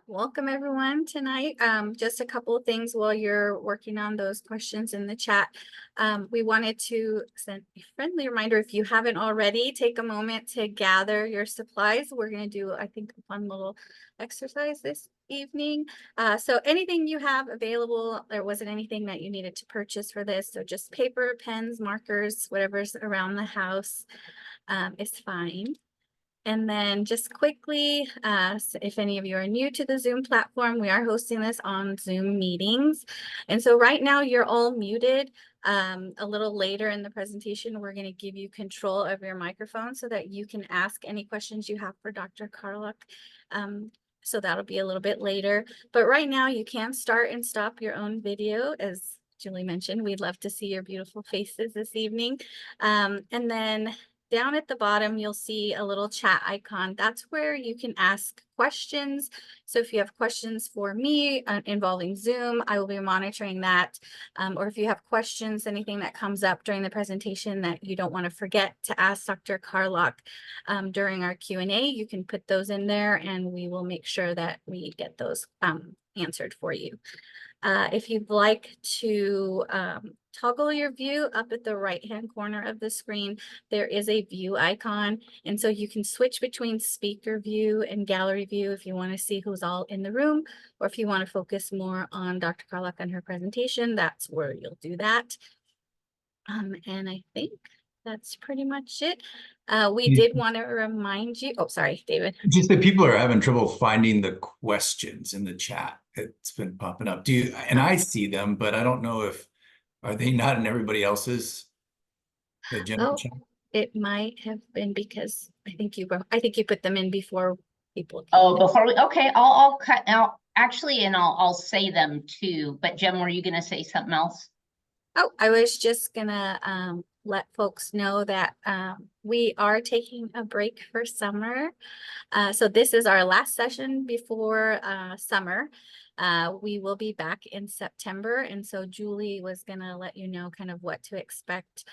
Welcome everyone tonight. Just a couple of things while you're working on those questions in the chat. We wanted to send a friendly reminder, if you haven't already, take a moment to gather your supplies. We're going to do, I think, a fun little exercise this evening. So anything you have available, there wasn't anything that you needed to purchase for this. So just paper, pens, markers, whatever's around the house is fine. And then just quickly, so if any of you are new to the Zoom platform, we are hosting this on Zoom meetings. And so right now you're all muted. A little later in the presentation, we're going to give you control of your microphone so that you can ask any questions you have for Dr. Carlock. So that'll be a little bit later. But right now you can start and stop your own video. As Julie mentioned, we'd love to see your beautiful faces this evening. And then down at the bottom, you'll see a little chat icon. That's where you can ask questions. So if you have questions for me involving Zoom, I will be monitoring that. Or if you have questions, anything that comes up during the presentation that you don't want to forget to ask Dr. Carlock during our Q&A, you can put those in there and we will make sure that we get those answered for you. If you'd like to toggle your view, up at the right-hand corner of the screen, there is a view icon. And so you can switch between speaker view and gallery view if you want to see who's all in the room, or if you want to focus more on Dr. Carlock and her presentation, that's where you'll do that. And I think that's pretty much it. We did want to remind you, oh, sorry, David. Just that people are having trouble finding the questions in the chat. It's been popping up. And I see them, but I don't know are they not in everybody else's? The general chat? It might have been because I think you put them in before people. Before we, okay, I'll cut out actually, and I'll say them too. But Jen, were you going to say something else? Oh, I was just gonna let folks know that we are taking a break for summer. So this is our last session before summer. We will be back in September. And so Julie was gonna let you know kind of what to expect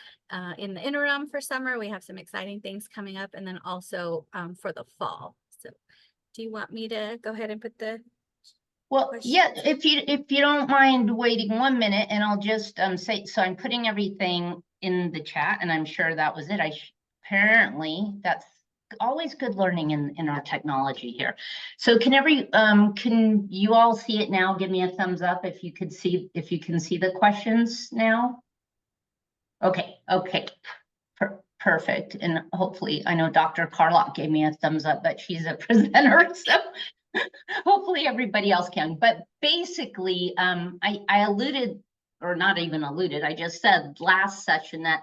in the interim for summer. We have some exciting things coming up, and then also for the fall. So do you want me to go ahead and put the yeah, if you don't mind waiting 1 minute, and I'll just say, so I'm putting everything in the chat, and I'm sure that was it. Apparently that's always good learning in our technology here. So can you all see it now? Give me a thumbs up if you can see the questions now. Okay, perfect. And hopefully, I know Dr. Carlock gave me a thumbs up, but she's a presenter, so hopefully everybody else can. But basically, I alluded, or not even alluded, I just said last session that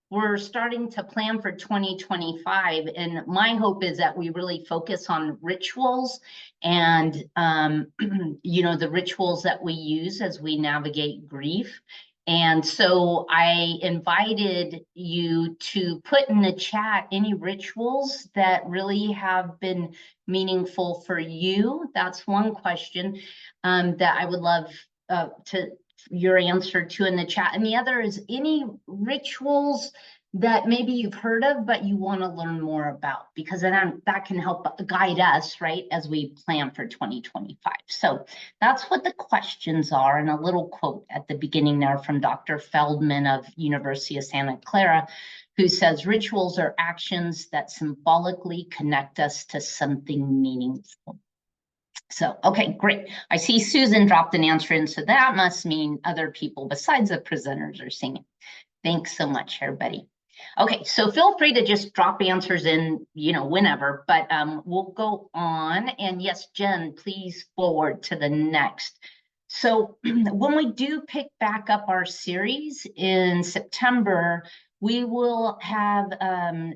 we're starting to plan for 2025. And my hope is that we really focus on rituals and, the rituals that we use as we navigate grief. And so I invited you to put in the chat any rituals that really have been meaningful for you. That's one question that I would love to your answer to in the chat. And the other is any rituals that maybe you've heard of, but you want to learn more about, because then that can help guide us, right, as we plan for 2025. So that's what the questions are. And a little quote at the beginning there from Dr. Feldman of University of Santa Clara, who says, rituals are actions that symbolically connect us to something meaningful. So, okay, great. I see Susan dropped an answer in, so that must mean other people besides the presenters are seeing it. Thanks so much, everybody. Okay, so feel free to just drop answers in, whenever, but we'll go on. And yes, Jen, please forward to the next. So when we do pick back up our series in September, we will have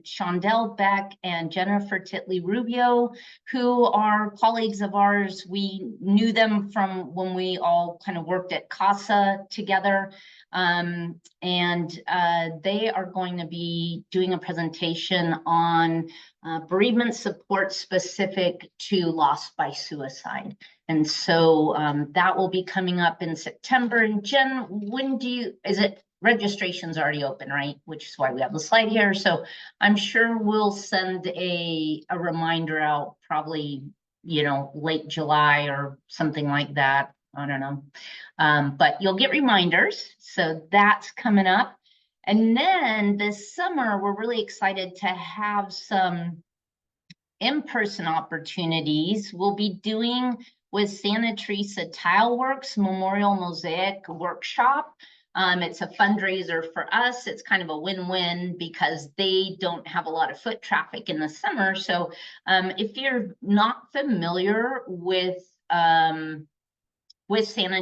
Shondell Beck and Jennifer Titley Rubio, who are colleagues of ours. We knew them from when we all kind of worked at CASA together. And they are going to be doing a presentation on bereavement support specific to loss by suicide. And so that will be coming up in September. And Jen, registration's already open, right? Which is why we have the slide here. So I'm sure we'll send a reminder out probably late July or something like that. I don't know. But you'll get reminders. So that's coming up. And then this summer, we're really excited to have some in-person opportunities. We'll be doing with Santa Teresa Tile Works Memorial Mosaic Workshop. It's a fundraiser for us. It's kind of a win-win because they don't have a lot of foot traffic in the summer. So if you're not familiar with Santa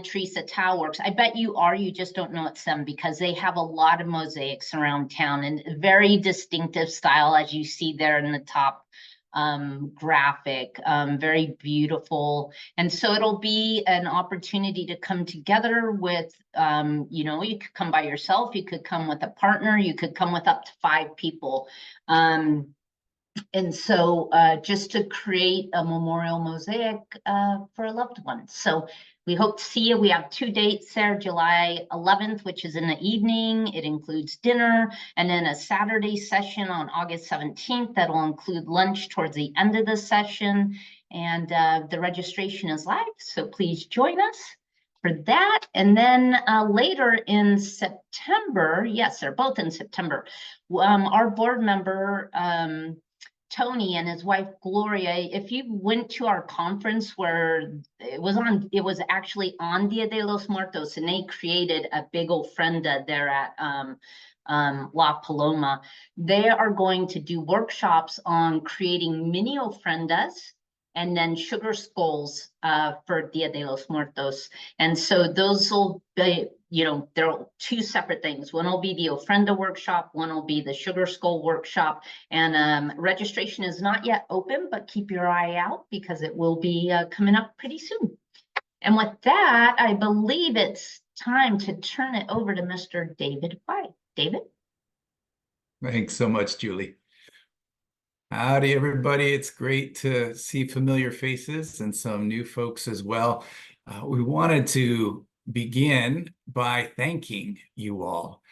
Teresa Tile Works, I bet you are, you just don't know it's them, because they have a lot of mosaics around town and very distinctive style, as you see there in the top graphic, very beautiful. And so it'll be an opportunity to come together with, you could come by yourself, you could come with a partner, you could come with up to 5 people. And so just to create a memorial mosaic for a loved one. So we hope to see you. We have 2 dates there, July 11th, which is in the evening. It includes dinner, and then a Saturday session on August 17th that'll include lunch towards the end of the session. And the registration is live, so please join us for that. And then later in September, yes, they're both in September, our board member, Tony, and his wife Gloria, if you went to our conference where it was actually on Dia de los Muertos, and they created a big ofrenda there at La Paloma. They are going to do workshops on creating mini ofrendas and then sugar skulls for Dia de los Muertos. And so those will be, there are 2 separate things. One will be the ofrenda workshop, one will be the sugar skull workshop. And registration is not yet open, but keep your eye out because it will be coming up pretty soon. And with that, I believe it's time to turn it over to Mr. David White. David? Thanks so much, Julie. Howdy, everybody. It's great to see familiar faces and some new folks as well. We wanted to begin by thanking you all.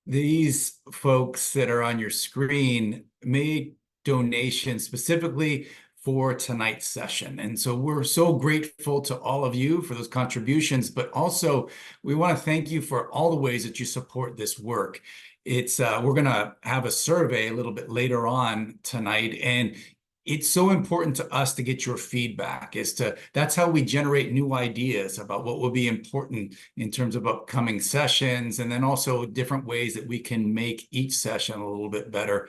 These folks that are on your screen made donations specifically for tonight's session. And so we're so grateful to all of you for those contributions, but also we want to thank you for all the ways that you support this work. It's we're going to have a survey a little bit later on tonight, and it's so important to us to get your feedback. That's how we generate new ideas about what will be important in terms of upcoming sessions, and then also different ways that we can make each session a little bit better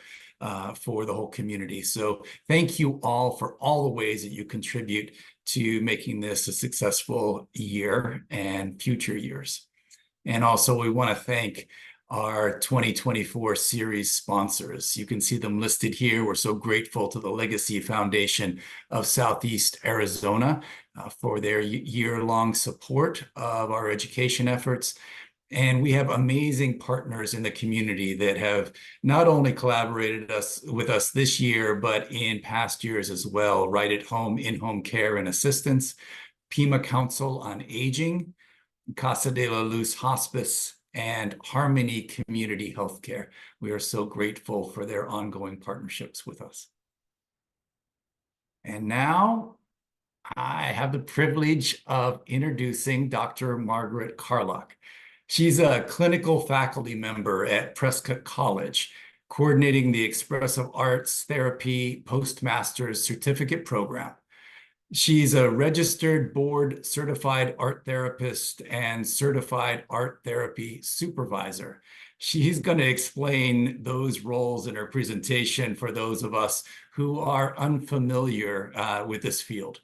for the whole community. So thank you all for all the ways that you contribute to making this a successful year and future years. And also we want to thank our 2024 series sponsors. You can see them listed here. We're so grateful to the Legacy Foundation of Southeast Arizona for their year-long support of our education efforts. And we have amazing partners in the community that have not only collaborated with us this year, but in past years as well. Right at Home, in-home care and assistance, Pima Council on Aging, Casa de la Luz Hospice, and Harmony Community Healthcare. We are so grateful for their ongoing partnerships with us. And now I have the privilege of introducing Dr. Margaret Carlock. She's a clinical faculty member at Prescott College, coordinating the Expressive Arts Therapy Postmaster's Certificate Program. She's a registered board certified art therapist and certified art therapy supervisor. She's going to explain those roles in her presentation for those of us who are unfamiliar with this field.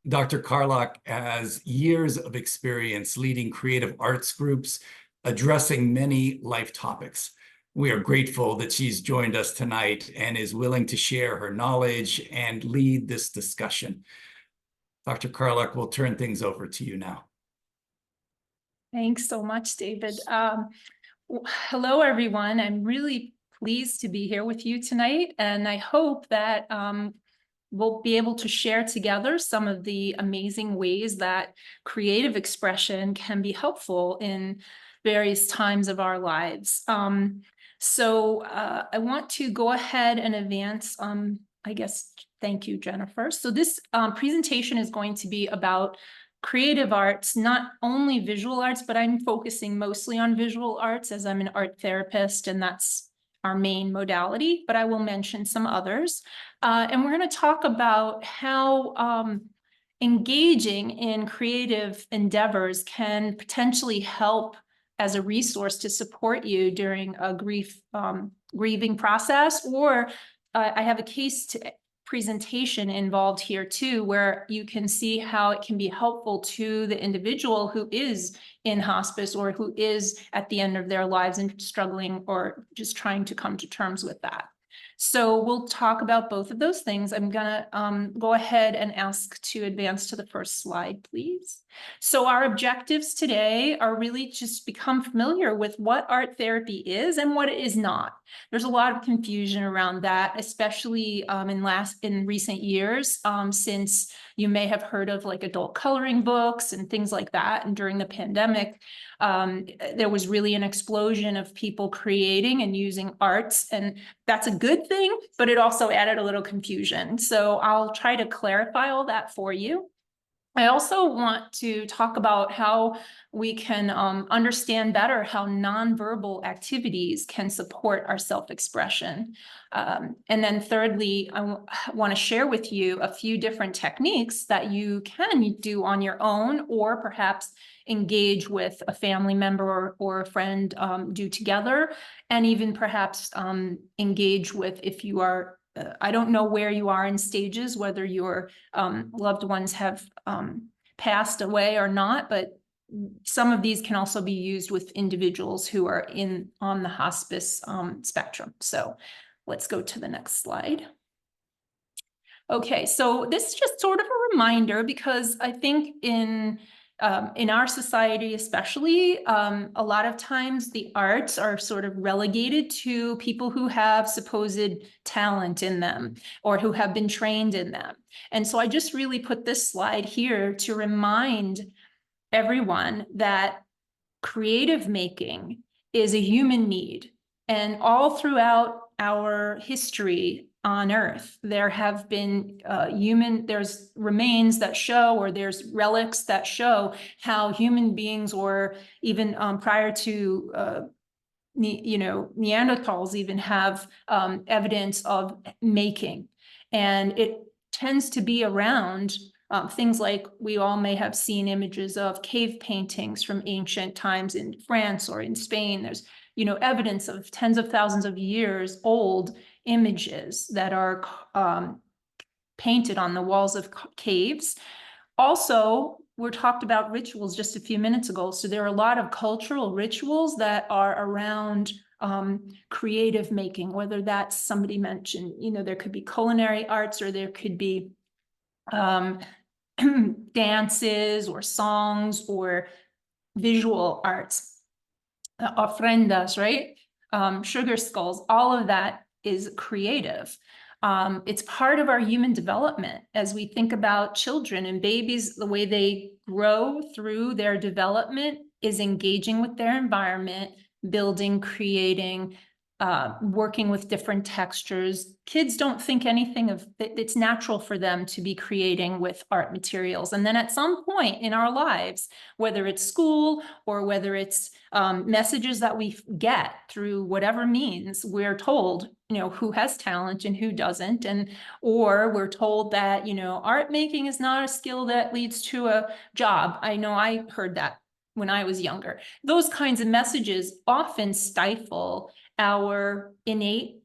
Dr. Carlock has years of experience leading creative arts groups, addressing many life topics. We are grateful that she's joined us tonight and is willing to share her knowledge and lead this discussion. Dr. Carlock, we'll turn things over to you now. Thanks so much, David. Hello, everyone. I'm really pleased to be here with you tonight, and I hope that we'll be able to share together some of the amazing ways that creative expression can be helpful in various times of our lives. So I want to go ahead and advance I guess, thank you, Jennifer. So this presentation is going to be about creative arts, not only visual arts, but I'm focusing mostly on visual arts as I'm an art therapist, and that's our main modality, but I will mention some others. And we're going to talk about how engaging in creative endeavors can potentially help as a resource to support you during a grieving process, or I have a case presentation involved here too, where you can see how it can be helpful to the individual who is in hospice or who is at the end of their lives and struggling or just trying to come to terms with that. So we'll talk about both of those things. I'm gonna go ahead and ask to advance to the first slide, please. So our objectives today are really just become familiar with what art therapy is and what it is not. There's a lot of confusion around that, especially in recent years, since you may have heard of like adult coloring books and things like that. And during the pandemic, there was really an explosion of people creating and using arts, and that's a good thing, but it also added a little confusion. So I'll try to clarify all that for you. I also want to talk about how we can understand better how nonverbal activities can support our self-expression. And then thirdly, I want to share with you a few different techniques that you can do on your own, or perhaps engage with a family member or a friend, do together, and even perhaps engage with, if you are I don't know where you are in stages, whether your loved ones have passed away or not, but some of these can also be used with individuals who are on the hospice spectrum. So let's go to the next slide. Okay, so this is just sort of a reminder, because I think in our society especially, a lot of times the arts are sort of relegated to people who have supposed talent in them or who have been trained in them. And so I just really put this slide here to remind everyone that creative making is a human need. And all throughout our history on Earth, there have been there's remains that show, or there's relics that show how human beings, or even prior to Neanderthals even have evidence of making. And it tends to be around things like, we all may have seen images of cave paintings from ancient times in France or in Spain. There's evidence of tens of thousands of years old images that are painted on the walls of caves. Also, we talked about rituals just a few minutes ago. So there are a lot of cultural rituals that are around creative making, whether that's, somebody mentioned, there could be culinary arts, or there could be dances or songs or visual arts, ofrendas, right? Sugar skulls, all of that is creative. It's part of our human development. As we think about children and babies, the way they grow through their development is engaging with their environment, building, creating, working with different textures. Kids don't think anything of it. It's natural for them to be creating with art materials. And then at some point in our lives, whether it's school or whether it's messages that we get through whatever means, we're told, who has talent and who doesn't. Or we're told that, art making is not a skill that leads to a job. I know I heard that when I was younger. Those kinds of messages often stifle our innate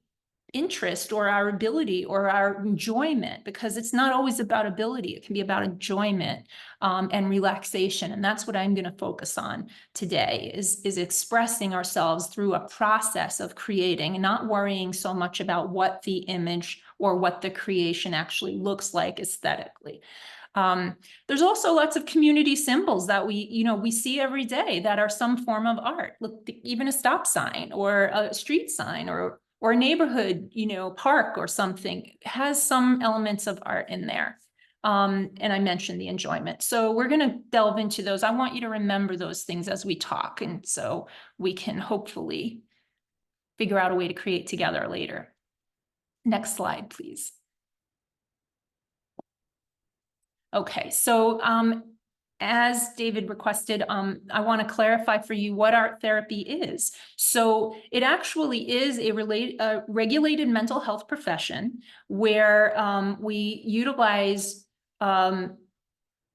interest or our ability or our enjoyment, because it's not always about ability. It can be about enjoyment and relaxation. And that's what I'm going to focus on today, is expressing ourselves through a process of creating, and not worrying so much about what the image or what the creation actually looks like aesthetically. There's also lots of community symbols that we see every day that are some form of art. Look, even a stop sign or a street sign or a neighborhood, park or something has some elements of art in there. And I mentioned the enjoyment. So we're going to delve into those. I want you to remember those things as we talk. And so we can hopefully figure out a way to create together later. Next slide, please. Okay, so as David requested, I want to clarify for you what art therapy is. So it actually is a regulated mental health profession where we utilize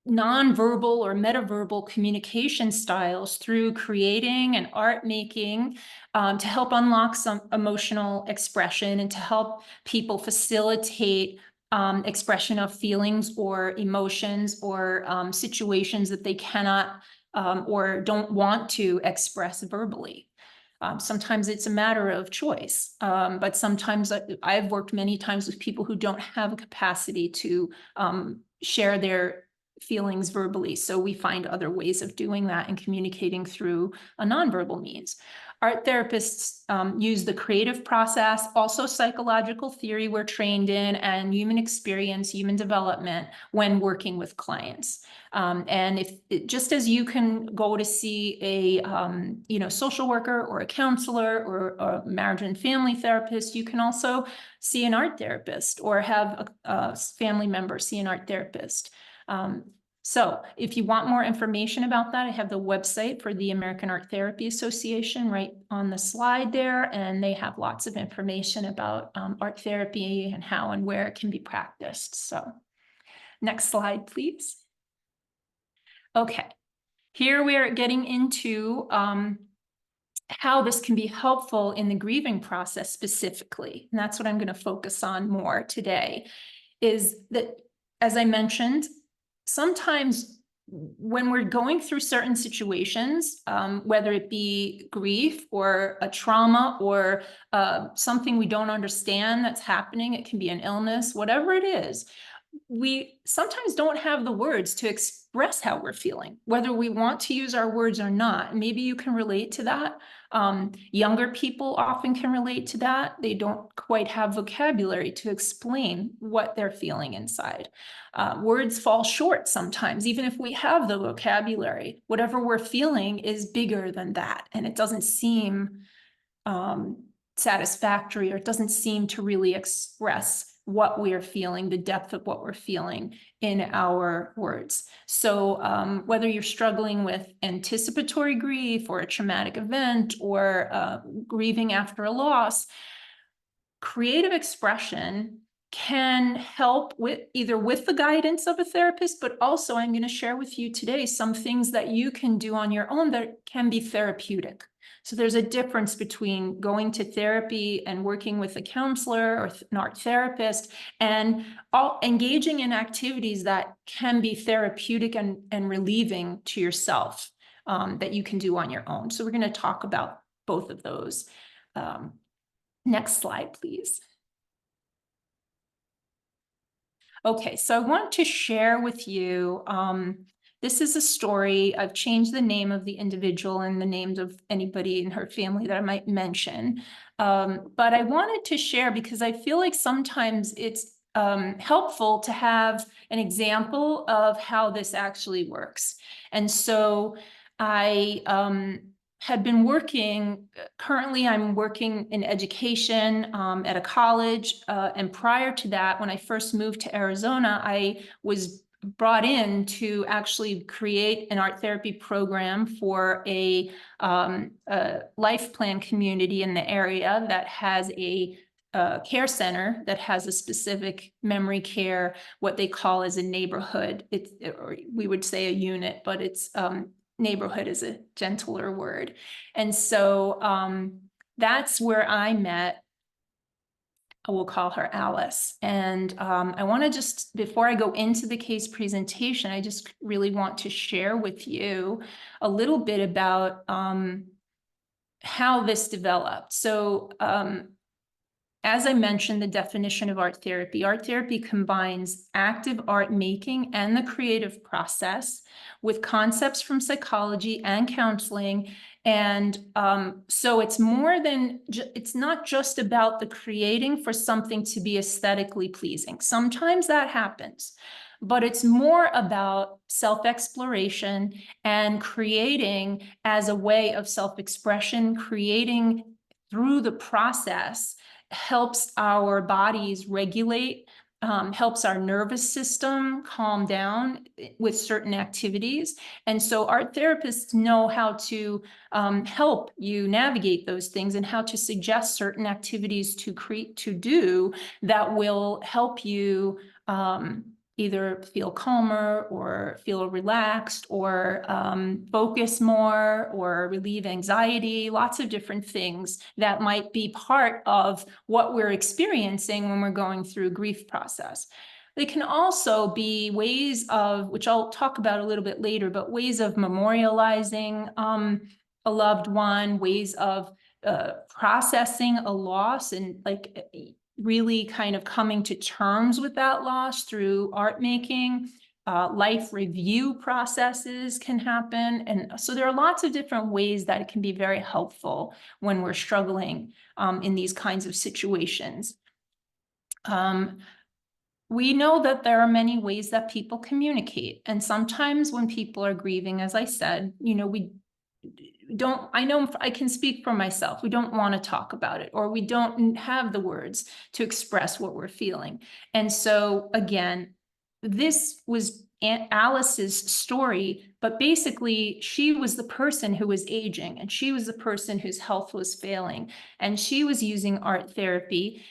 nonverbal or metaverbal communication styles through creating and art making to help unlock some emotional expression and to help people facilitate expression of feelings or emotions or situations that they cannot or don't want to express verbally. Sometimes it's a matter of choice, but sometimes I've worked many times with people who don't have a capacity to share their feelings verbally. So we find other ways of doing that and communicating through a nonverbal means. Art therapists use the creative process, also psychological theory we're trained in, and human experience, human development when working with clients. And just as you can go to see a social worker or a counselor or a marriage and family therapist, you can also see an art therapist or have a family member see an art therapist. So if you want more information about that, I have the website for the American Art Therapy Association right on the slide there, and they have lots of information about art therapy and how and where it can be practiced. So next slide, please. Okay, here we are getting into how this can be helpful in the grieving process specifically. And that's what I'm going to focus on more today, is that, as I mentioned, sometimes when we're going through certain situations, whether it be grief or a trauma or something we don't understand that's happening, it can be an illness, whatever it is, we sometimes don't have the words to express how we're feeling, whether we want to use our words or not. Maybe you can relate to that. Younger people often can relate to that. They don't quite have vocabulary to explain what they're feeling inside. Words fall short sometimes, even if we have the vocabulary. Whatever we're feeling is bigger than that, and it doesn't seem satisfactory, or it doesn't seem to really express what we are feeling, the depth of what we're feeling in our words. So whether you're struggling with anticipatory grief or a traumatic event or grieving after a loss, creative expression can help with either with the guidance of a therapist, but also I'm going to share with you today some things that you can do on your own that can be therapeutic. So there's a difference between going to therapy and working with a counselor or an art therapist and engaging in activities that can be therapeutic and relieving to yourself that you can do on your own. So we're going to talk about both of those. Next slide, please. Okay, so I want to share with you, this is a story. I've changed the name of the individual and the names of anybody in her family that I might mention. But I wanted to share because I feel like sometimes it's helpful to have an example of how this actually works. And so I had been working, currently I'm working in education at a college. And prior to that, when I first moved to Arizona, I was brought in to actually create an art therapy program for a life plan community in the area that has a care center that has a specific memory care, what they call as a neighborhood. Or we would say a unit, but it's neighborhood is a gentler word. And so that's where I met, we'll call her Alice. And I want to just, before I go into the case presentation, I just really want to share with you a little bit about how this developed. So as I mentioned, the definition of art therapy combines active art making and the creative process with concepts from psychology and counseling. And so it's more than, it's not just about the creating for something to be aesthetically pleasing. Sometimes that happens, but it's more about self-exploration and creating as a way of self-expression, creating through the process helps our bodies regulate helps our nervous system calm down with certain activities. And so art therapists know how to help you navigate those things and how to suggest certain activities to do that will help you either feel calmer or feel relaxed or focus more or relieve anxiety, lots of different things that might be part of what we're experiencing when we're going through a grief process. They can also be ways of, which I'll talk about a little bit later, but ways of memorializing a loved one, ways of processing a loss and like really kind of coming to terms with that loss through art making. Life review processes can happen. And so there are lots of different ways that it can be very helpful when we're struggling in these kinds of situations. We know that there are many ways that people communicate. And sometimes when people are grieving, as I said, you know, I know I can speak for myself. We don't want to talk about it, or we don't have the words to express what we're feeling. And so again, this was Aunt Alice's story, but basically she was the person who was aging and she was the person whose health was failing, and she was using art therapy.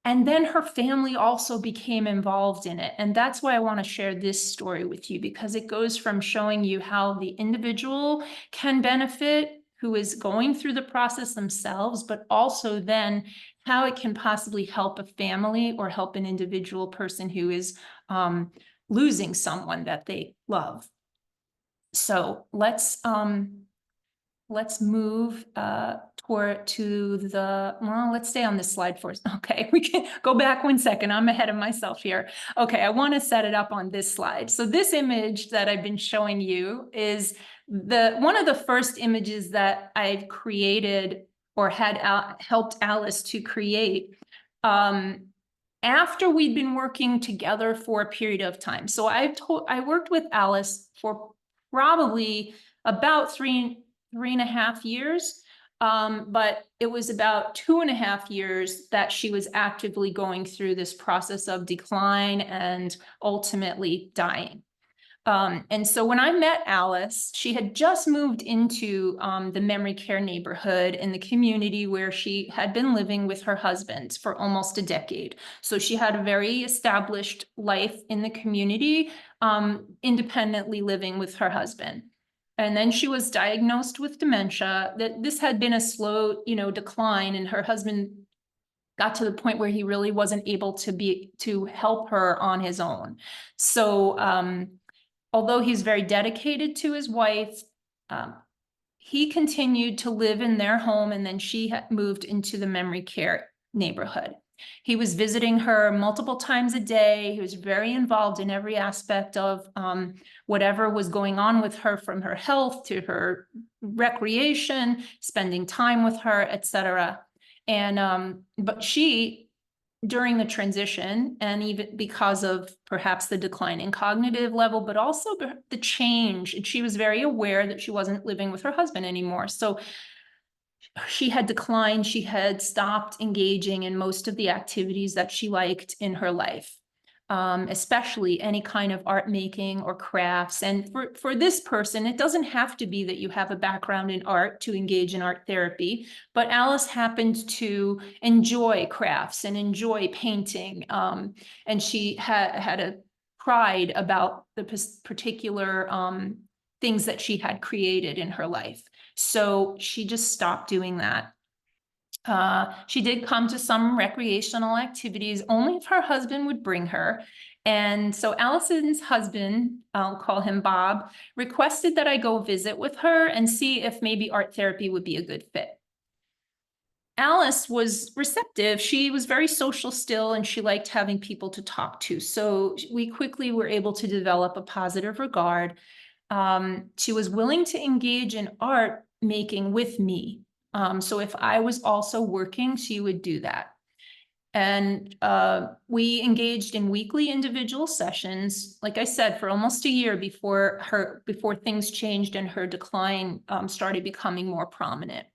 And then her family also became involved in it. And that's why I want to share this story with you, because it goes from showing you how the individual can benefit who is going through the process themselves, but also then how it can possibly help a family or help an individual person who is losing someone that they love. So let's move let's stay on this slide first. Okay, we can go back 1 second. I'm ahead of myself here. Okay, I want to set it up on this slide. So this image that I've been showing you is one of the first images that I've created or had helped Alice to create after we'd been working together for a period of time. So I worked with Alice for probably about 3.5 years. But it was about 2.5 years that she was actively going through this process of decline and ultimately dying. And so when I met Alice, she had just moved into the memory care neighborhood in the community where she had been living with her husband for almost a decade. So she had a very established life in the community, independently living with her husband. And then she was diagnosed with dementia. That this had been a slow, decline, and her husband got to the point where he really wasn't able to help her on his own. So although he's very dedicated to his wife, he continued to live in their home, and then she had moved into the memory care neighborhood. He was visiting her multiple times a day. He was very involved in every aspect of whatever was going on with her, from her health to her recreation, spending time with her, etc. And but she, during the transition, and even because of perhaps the decline in cognitive level, but also the change, and she was very aware that she wasn't living with her husband anymore. So she had declined, she had stopped engaging in most of the activities that she liked in her life, especially any kind of art making or crafts. And for this person, it doesn't have to be that you have a background in art to engage in art therapy, but Alice happened to enjoy crafts and enjoy painting. And she had a pride about the particular things that she had created in her life. So she just stopped doing that. She did come to some recreational activities only if her husband would bring her. And so Allison's husband, I'll call him Bob, requested that I go visit with her and see if maybe art therapy would be a good fit. Alice was receptive. She was very social still, and she liked having people to talk to. So we quickly were able to develop a positive regard. She was willing to engage in art making with me. So if I was also working, she would do that. And we engaged in weekly individual sessions, like I said, for almost a year before things changed and her decline started becoming more prominent.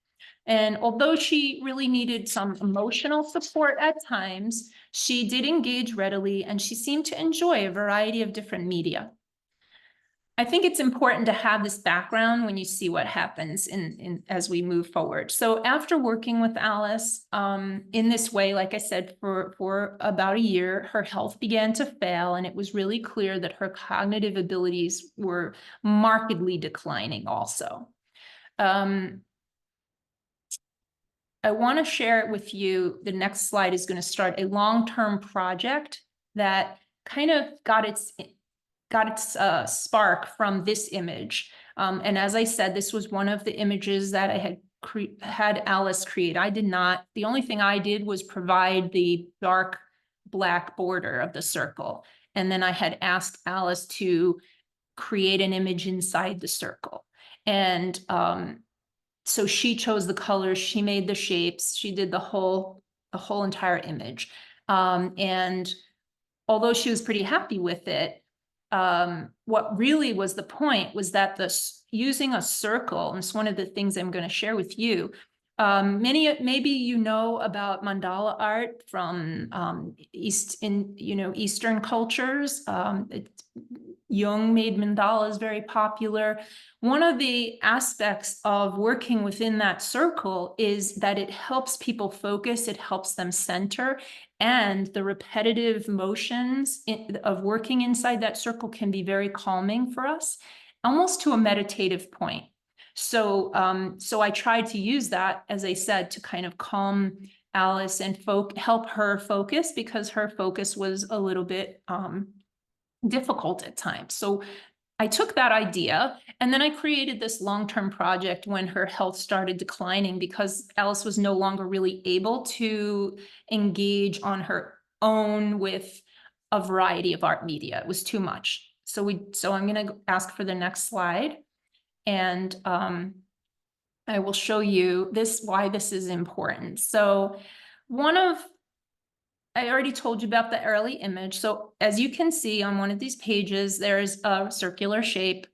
And although she really needed some emotional support at times, she did engage readily and she seemed to enjoy a variety of different media. I think it's important to have this background when you see what happens as we move forward. So after working with Alice in this way, like I said, for about a year, her health began to fail, and it was really clear that her cognitive abilities were markedly declining also. I want to share it with you. The next slide is going to start a long-term project that kind of got its spark from this image. And as I said, this was one of the images that I had Alice create. I did not. The only thing I did was provide the dark black border of the circle. And then I had asked Alice to create an image inside the circle. And so she chose the colors, she made the shapes, she did the whole entire image. And although she was pretty happy with it, what really was the point was that using a circle, and it's one of the things I'm going to share with you. Maybe you know about mandala art from Eastern cultures. Jung made mandalas very popular. One of the aspects of working within that circle is that it helps people focus, it helps them center, and the repetitive motions of working inside that circle can be very calming for us, almost to a meditative point. So, I tried to use that, as I said, to kind of calm Alice and help her focus, because her focus was a little bit difficult at times. So I took that idea and then I created this long-term project when her health started declining, because Alice was no longer really able to engage on her own with a variety of art media. It was too much. So I'm going to ask for the next slide, and I will show you why this is important. So I already told you about the early image. So as you can see on one of these pages, there's a circular shape.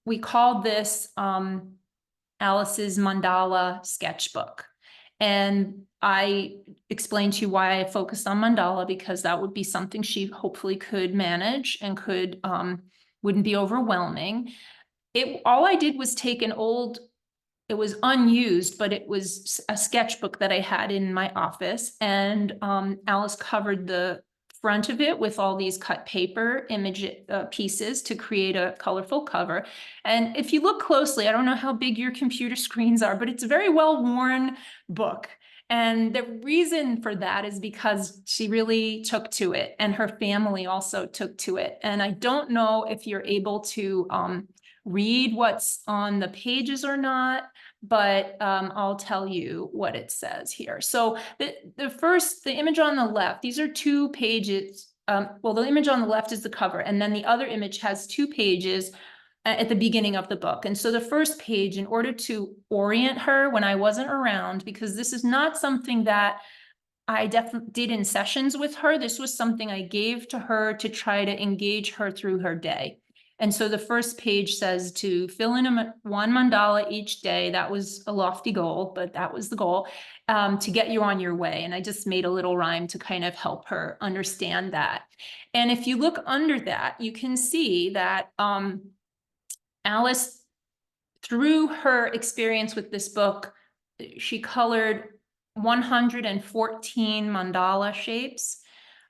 We called this Alice's mandala sketchbook. And I explained to you why I focused on mandala, because that would be something she hopefully could manage and wouldn't be overwhelming. All I did was take it was unused, but it was a sketchbook that I had in my office, and Alice covered the front of it with all these cut paper image pieces to create a colorful cover. And if you look closely, I don't know how big your computer screens are, but it's a very well-worn book. And the reason for that is because she really took to it, and her family also took to it. And I don't know if you're able to read what's on the pages or not, but I'll tell you what it says here. So the image on the left, these are 2 pages. Well, the image on the left is the cover, and then the other image has 2 pages at the beginning of the book. And so the first page, in order to orient her when I wasn't around, because this is not something that I definitely did in sessions with her, this was something I gave to her to try to engage her through her day. And so the first page says to fill in one mandala each day. That was a lofty goal, but that was the goal, to get you on your way. And I just made a little rhyme to kind of help her understand that. And if you look under that, you can see that Alice, through her experience with this book, she colored 114 mandala shapes.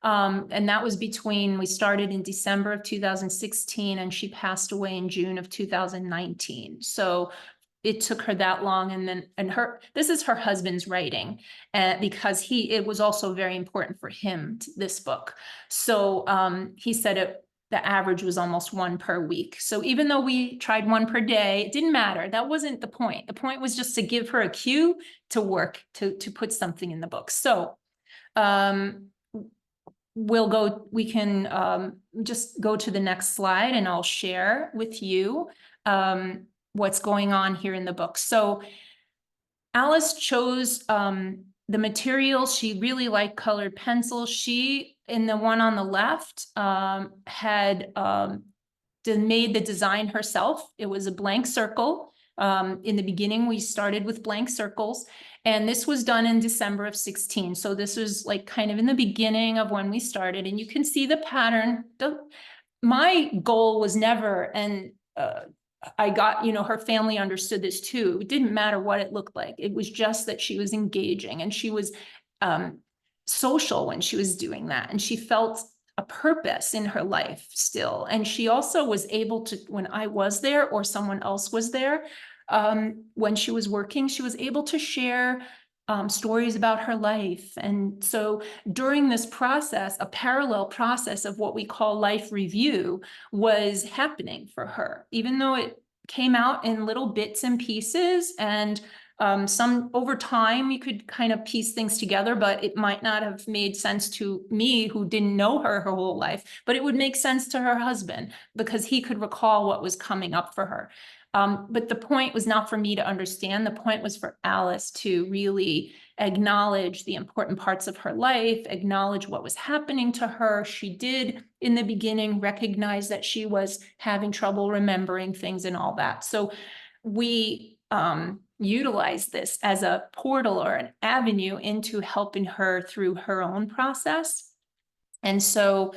And that was we started in December of 2016, and she passed away in June of 2019. So it took her that long. And this is her husband's writing, because it was also very important for him, this book. So he said the average was almost 1 per week. So even though we tried 1 per day, it didn't matter. That wasn't the point. The point was just to give her a cue to work, to put something in the book. So we can just go to the next slide, and I'll share with you what's going on here in the book. So Alice chose the materials. She really liked colored pencils. She, in the one on the left, had made the design herself. It was a blank circle In the beginning, we started with blank circles, and this was done in December of 16. So this was like kind of in the beginning of when we started, and you can see the pattern. My goal was never, and I got, her family understood this too. It didn't matter what it looked like. It was just that she was engaging and she was social when she was doing that. And she felt a purpose in her life still. And she also was able to, when I was there or someone else was there, when she was working, she was able to share stories about her life. And so during this process, a parallel process of what we call life review was happening for her, even though it came out in little bits and pieces, and some over time you could kind of piece things together, but it might not have made sense to me who didn't know her whole life, but it would make sense to her husband because he could recall what was coming up for her. But the point was not for me to understand. The point was for Alice to really acknowledge the important parts of her life, acknowledge what was happening to her. She did, in the beginning, recognize that she was having trouble remembering things and all that. So we utilize this as a portal or an avenue into helping her through her own process. And so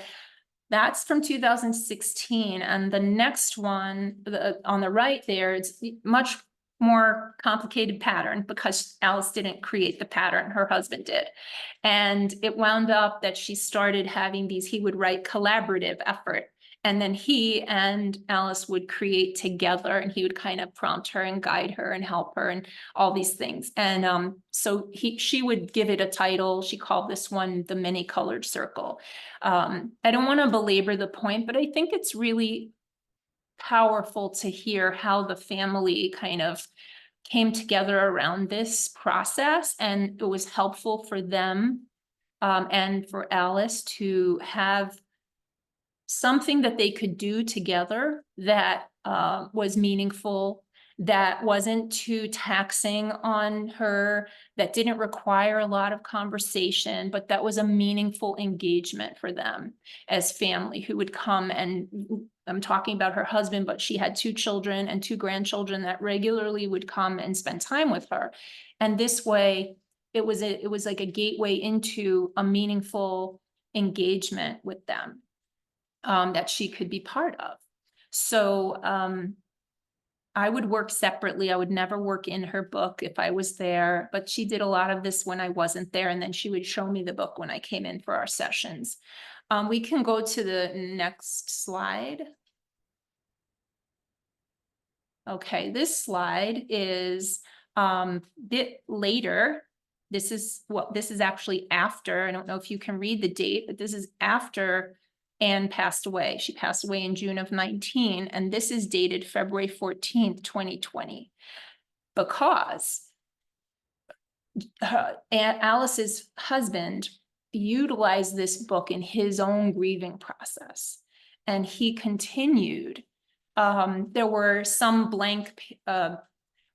that's from 2016. And the next one on the right there, it's much more complicated pattern because Alice didn't create the pattern, her husband did. And it wound up that she started having these, he would write collaborative effort. And then he and Alice would create together, and he would kind of prompt her and guide her and help her and all these things. And so she would give it a title. She called this one the Many-Colored Circle. I don't want to belabor the point, but I think it's really powerful to hear how the family kind of came together around this process, and it was helpful for them and for Alice to have something that they could do together that was meaningful, that wasn't too taxing on her, that didn't require a lot of conversation, but that was a meaningful engagement for them as family who would come. And I'm talking about her husband, but she had 2 children and 2 grandchildren that regularly would come and spend time with her. And this way, it was like a gateway into a meaningful engagement with them. That she could be part of. So I would work separately. I would never work in her book if I was there, but she did a lot of this when I wasn't there. And then she would show me the book when I came in for our sessions. We can go to the next slide. Okay, this slide is bit later. This is actually after. I don't know if you can read the date, but this is after Anne passed away. She passed away in June of 19, and this is dated February 14th, 2020, because Alice's husband utilized this book in his own grieving process, and he continued. There were some blank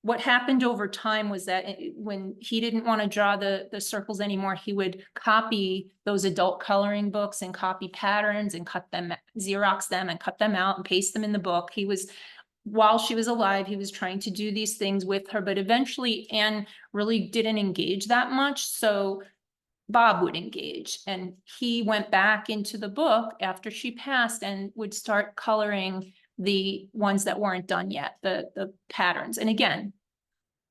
what happened over time was that when he didn't want to draw the circles anymore, he would copy those adult coloring books and copy patterns and cut them, Xerox them and cut them out and paste them in the book. While she was alive, he was trying to do these things with her, but eventually Anne really didn't engage that much. So Bob would engage, and he went back into the book after she passed and would start coloring the ones that weren't done yet, the patterns. And again,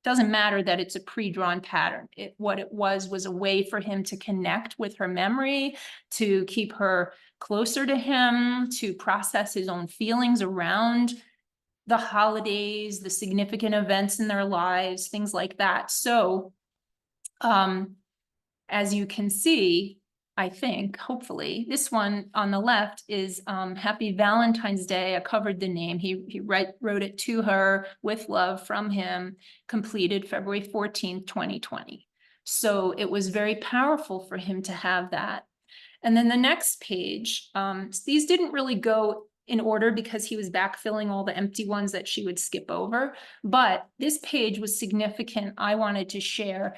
doesn't matter that it's a pre-drawn pattern. What it was a way for him to connect with her memory, to keep her closer to him, to process his own feelings around the holidays, the significant events in their lives, things like that. So, as you can see, I think, hopefully, this one on the left is Happy Valentine's Day. I covered the name. He wrote it to her with love from him, completed February 14th, 2020. So it was very powerful for him to have that. And then the next page, these didn't really go in order because he was backfilling all the empty ones that she would skip over. But this page was significant. I wanted to share.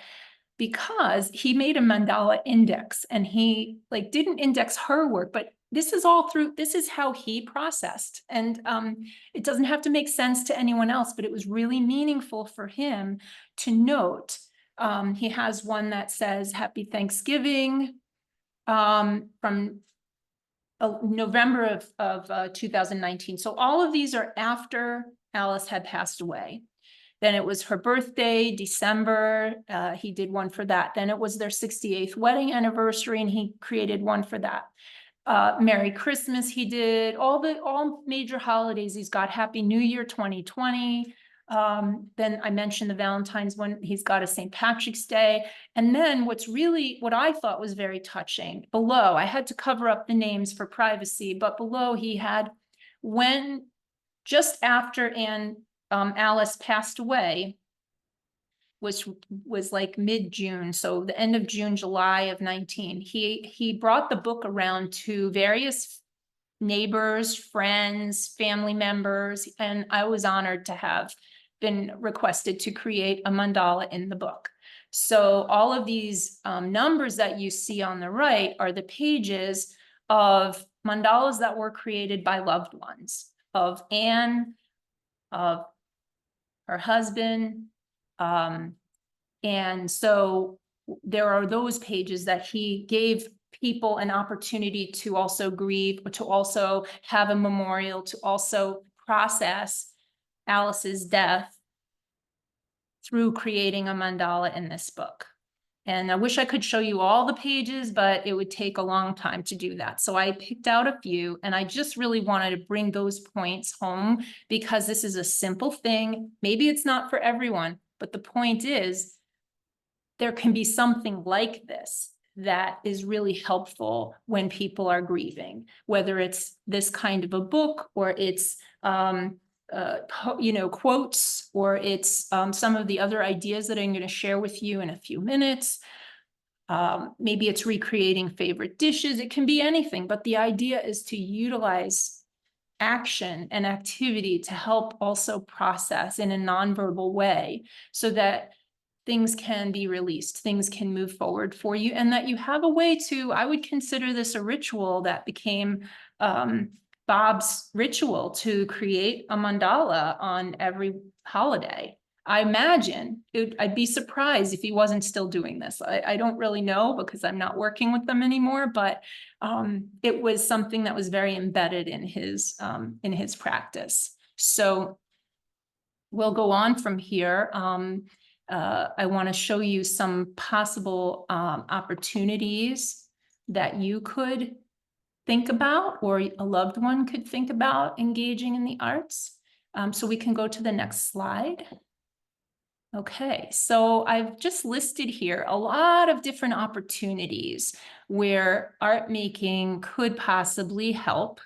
because he made a mandala index, and he like didn't index her work, but this is how he processed. And it doesn't have to make sense to anyone else, but it was really meaningful for him to note. He has one that says Happy Thanksgiving from November of 2019. So all of these are after Alice had passed away. Then it was her birthday, December, he did one for that. Then it was their 68th wedding anniversary, and he created one for that. Merry Christmas, he did all major holidays. He's got Happy New Year 2020. Then I mentioned the Valentine's one. He's got a St. Patrick's Day. And then what I thought was very touching, below, I had to cover up the names for privacy, but below he had when just after Alice passed away, which was like mid-June, so the end of June, July of 19, he brought the book around to various neighbors, friends, family members, and I was honored to have been requested to create a mandala in the book. So all of these numbers that you see on the right are the pages of mandalas that were created by loved ones of Anne, of her husband. And so there are those pages that he gave people an opportunity to also grieve, to also have a memorial, to also process Alice's death through creating a mandala in this book. And I wish I could show you all the pages, but it would take a long time to do that. So I picked out a few, and I just really wanted to bring those points home because this is a simple thing. Maybe it's not for everyone, but the point is there can be something like this that is really helpful when people are grieving, whether it's this kind of a book or it's quotes, or it's some of the other ideas that I'm going to share with you in a few minutes. Maybe it's recreating favorite dishes. It can be anything, but the idea is to utilize action and activity to help also process in a nonverbal way so that things can be released, things can move forward for you, and that you have a way to, I would consider this a ritual that became Bob's ritual to create a mandala on every holiday. I imagine I'd be surprised if he wasn't still doing this. I don't really know because I'm not working with them anymore, but it was something that was very embedded in his practice. So we'll go on from here. I want to show you some possible opportunities that you could think about, or a loved one could think about engaging in the arts. So we can go to the next slide. Okay, so I've just listed here a lot of different opportunities where art making could possibly help.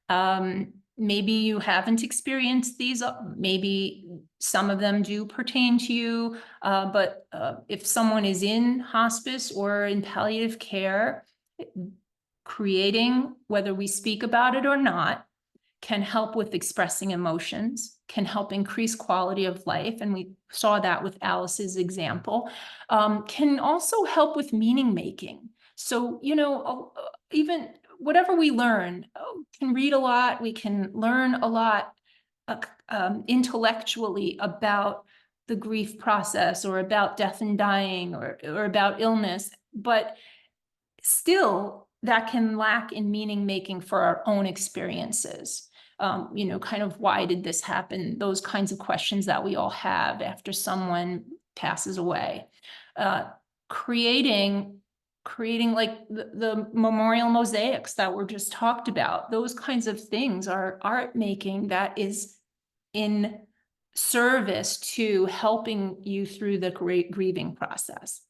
Maybe you haven't experienced these, maybe some of them do pertain to you, but if someone is in hospice or in palliative care, creating, whether we speak about it or not, can help with expressing emotions, can help increase quality of life. And we saw that with Alice's example, can also help with meaning making. So, even whatever we learn, can read a lot, we can learn a lot intellectually about the grief process or about death and dying or about illness, but still that can lack in meaning making for our own experiences. Kind of why did this happen? Those kinds of questions that we all have after someone passes away. Creating like the memorial mosaics that were just talked about, those kinds of things are art making that is in service to helping you through the grieving process.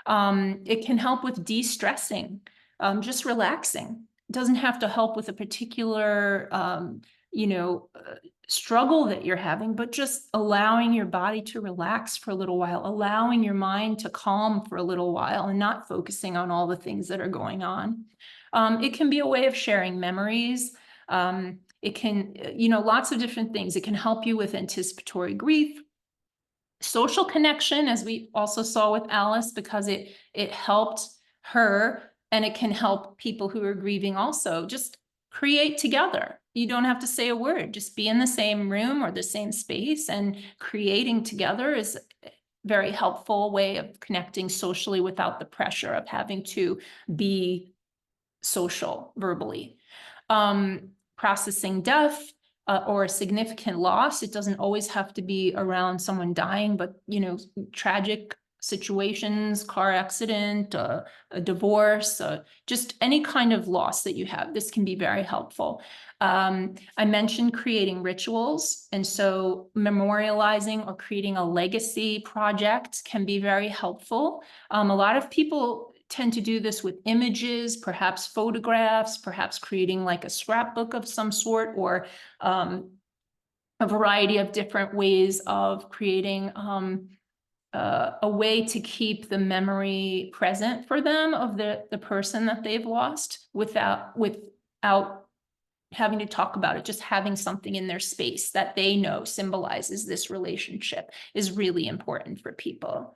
It can help with de-stressing, just relaxing. It doesn't have to help with a particular struggle that you're having, but just allowing your body to relax for a little while, allowing your mind to calm for a little while and not focusing on all the things that are going on. It can be a way of sharing memories. It can, lots of different things. It can help you with anticipatory grief. social connection, as we also saw with Alice, because it helped her, and it can help people who are grieving also. Just create together. You don't have to say a word, just be in the same room or the same space, and creating together is a very helpful way of connecting socially without the pressure of having to be social verbally. Processing death or a significant loss. It doesn't always have to be around someone dying, but, you know, tragic situations, car accident, a divorce, just any kind of loss that you have. This can be very helpful. I mentioned creating rituals. And so memorializing or creating a legacy project can be very helpful. A lot of people tend to do this with images, perhaps photographs, perhaps creating like a scrapbook of some sort, or a variety of different ways of creating a way to keep the memory present for them of the person that they've lost without having to talk about it. Just having something in their space that they know symbolizes this relationship is really important for people.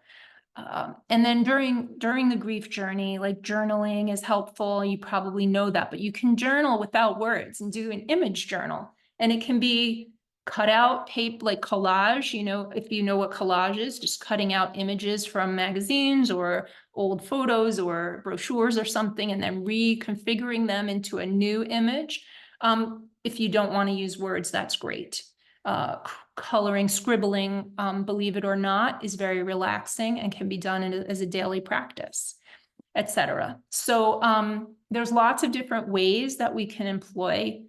And then during the grief journey, like journaling is helpful. You probably know that, but you can journal without words and do an image journal. And it can be cut out tape, like collage, you know, if you know what collage is, just cutting out images from magazines or old photos or brochures or something, and then reconfiguring them into a new image. If you don't want to use words, that's great. Coloring, scribbling, believe it or not, is very relaxing and can be done as a daily practice, etc. So there's lots of different ways that we can employ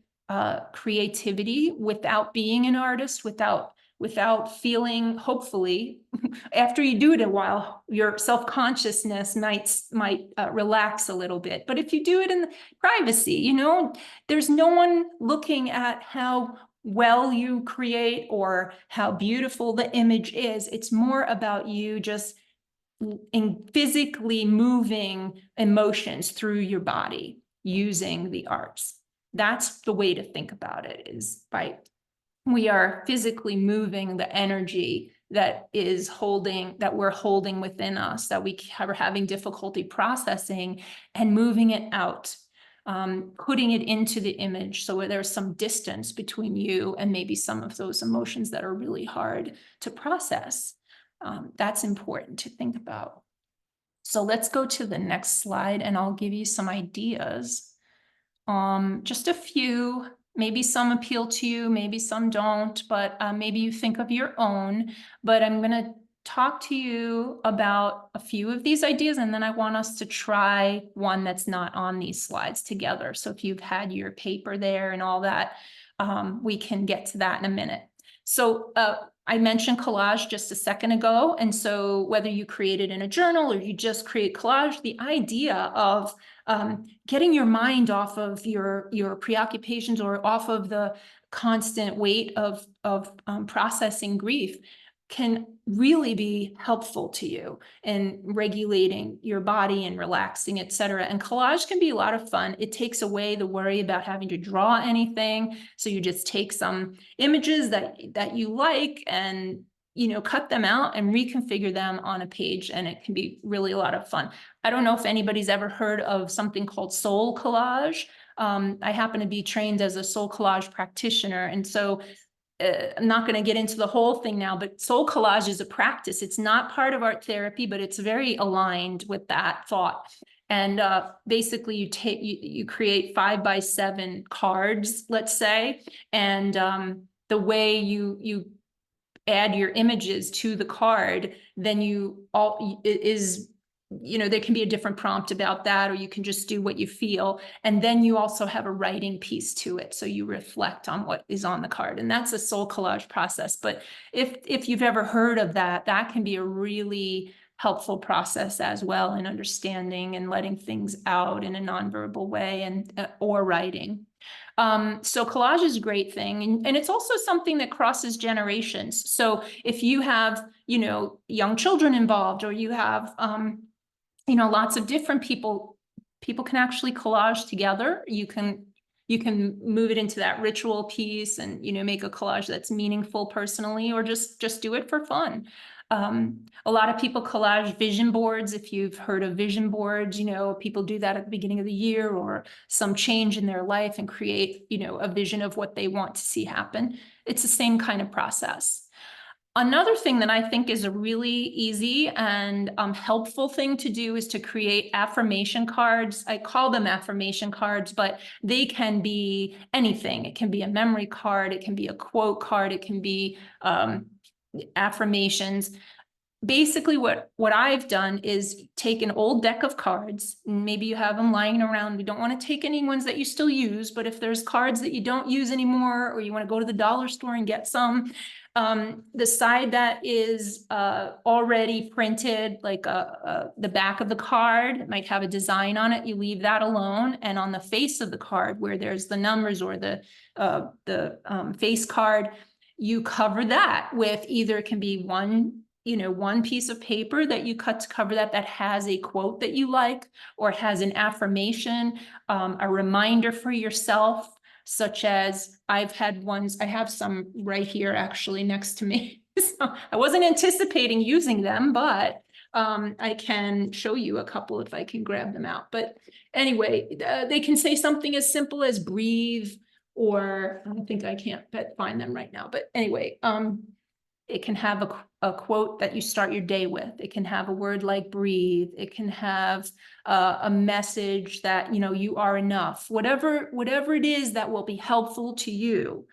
creativity without being an artist, without feeling, hopefully, after you do it a while, your self-consciousness might relax a little bit. But if you do it in privacy, you know, there's no one looking at how well you create or how beautiful the image is. It's more about you just physically moving emotions through your body using the arts. That's the way to think about it, is we are physically moving the energy that we're holding within us, that we are having difficulty processing, and moving it out. Putting it into the image so there's some distance between you and maybe some of those emotions that are really hard to process. That's important to think about. So let's go to the next slide and I'll give you some ideas. Just a few, maybe some appeal to you, maybe some don't, but maybe you think of your own. But I'm going to talk to you about a few of these ideas, and then I want us to try one that's not on these slides together. So if you've had your paper there and all that, we can get to that in a minute. So I mentioned collage just a second ago. And so whether you create it in a journal or you just create collage, the idea of getting your mind off of your preoccupations or off of the constant weight of processing grief can really be helpful to you in regulating your body and relaxing, etc. And collage can be a lot of fun. It takes away the worry about having to draw anything. So you just take some images that you like and, you know, cut them out and reconfigure them on a page, and it can be really a lot of fun. I don't know if anybody's ever heard of something called soul collage. I happen to be trained as a soul collage practitioner, and so I'm not going to get into the whole thing now, but soul collage is a practice. It's not part of art therapy, but it's very aligned with that thought. And basically you create 5x7 cards, let's say, and the way you add your images to the card, then there can be a different prompt about that, or you can just do what you feel. And then you also have a writing piece to it. So you reflect on what is on the card, and that's a soul collage process. But if you've ever heard of that, that can be a really helpful process as well in understanding and letting things out in a nonverbal way, and or writing. So collage is a great thing. And it's also something that crosses generations. So if you have, you know, young children involved, or you have, you know, lots of different people can actually collage together. You can move it into that ritual piece and, you know, make a collage that's meaningful personally, or just do it for fun. A lot of people collage vision boards. If you've heard of vision boards, people do that at the beginning of the year or some change in their life and create, a vision of what they want to see happen. It's the same kind of process. Another thing that I think is a really easy and helpful thing to do is to create affirmation cards. I call them affirmation cards, but they can be anything. It can be a memory card. It can be a quote card. It can be affirmations. Basically, what I've done is take an old deck of cards. Maybe you have them lying around. We don't want to take any ones that you still use, but if there's cards that you don't use anymore, or you want to go to the dollar store and get some, the side that is already printed, like the back of the card might have a design on it. You leave that alone, and on the face of the card, where there's the numbers or the face card, you cover that with either it can be one piece of paper that you cut to cover that has a quote that you like, or it has an affirmation, a reminder for yourself, such as I have some right here actually next to me. So I wasn't anticipating using them, but I can show you a couple if I can grab them out. But anyway, they can say something as simple as breathe, or I think I can't find them right now. But anyway, it can have a quote that you start your day with. It can have a word like breathe. It can have a message that, you are enough. Whatever it is that will be helpful to you.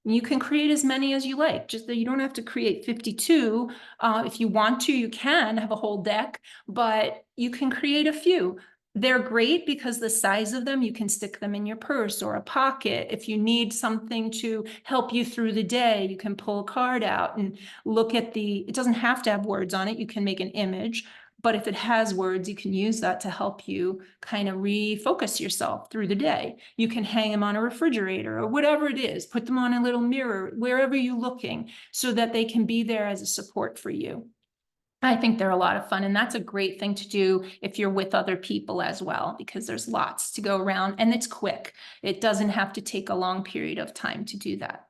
You can create as many as you like, just that you don't have to create 52. If you want to, you can have a whole deck, but you can create a few. They're great because the size of them, you can stick them in your purse or a pocket. If you need something to help you through the day, you can pull a card out and look at it doesn't have to have words on it. You can make an image, but if it has words, you can use that to help you kind of refocus yourself through the day. You can hang them on a refrigerator or whatever it is, put them on a little mirror, wherever you're looking, so that they can be there as a support for you. I think they're a lot of fun, and that's a great thing to do if you're with other people as well, because there's lots to go around and it's quick. It doesn't have to take a long period of time to do that.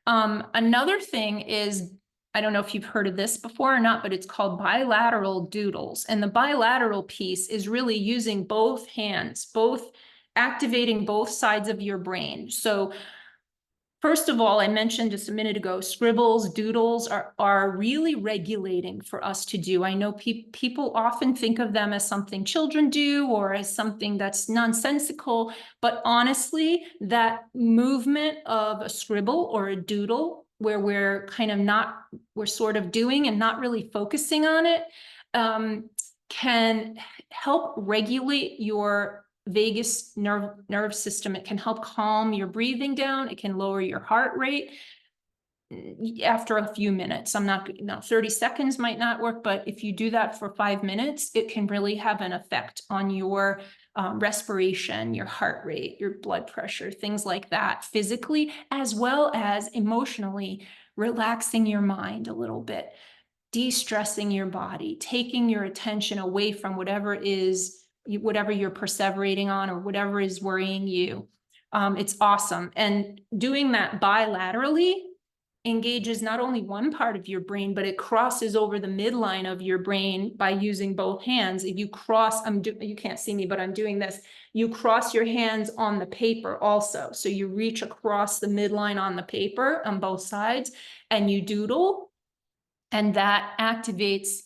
Another thing is, I don't know if you've heard of this before or not, but it's called bilateral doodles. And the bilateral piece is really using both hands, activating both sides of your brain. So first of all, I mentioned just a minute ago, scribbles, doodles are really regulating for us to do. I know people often think of them as something children do or as something that's nonsensical, but honestly, that movement of a scribble or a doodle where we're sort of doing and not really focusing on it, can help regulate your vagus nerve system. It can help calm your breathing down. It can lower your heart rate after a few minutes. 30 seconds might not work, but if you do that for 5 minutes, it can really have an effect on your respiration, your heart rate, your blood pressure, things like that, physically, as well as emotionally, relaxing your mind a little bit, de-stressing your body, taking your attention away from whatever you're perseverating on or whatever is worrying you. It's awesome. And doing that bilaterally engages not only one part of your brain, but it crosses over the midline of your brain by using both hands. If you cross, you can't see me, but I'm doing this. You cross your hands on the paper also. So you reach across the midline on the paper on both sides and you doodle, and that activates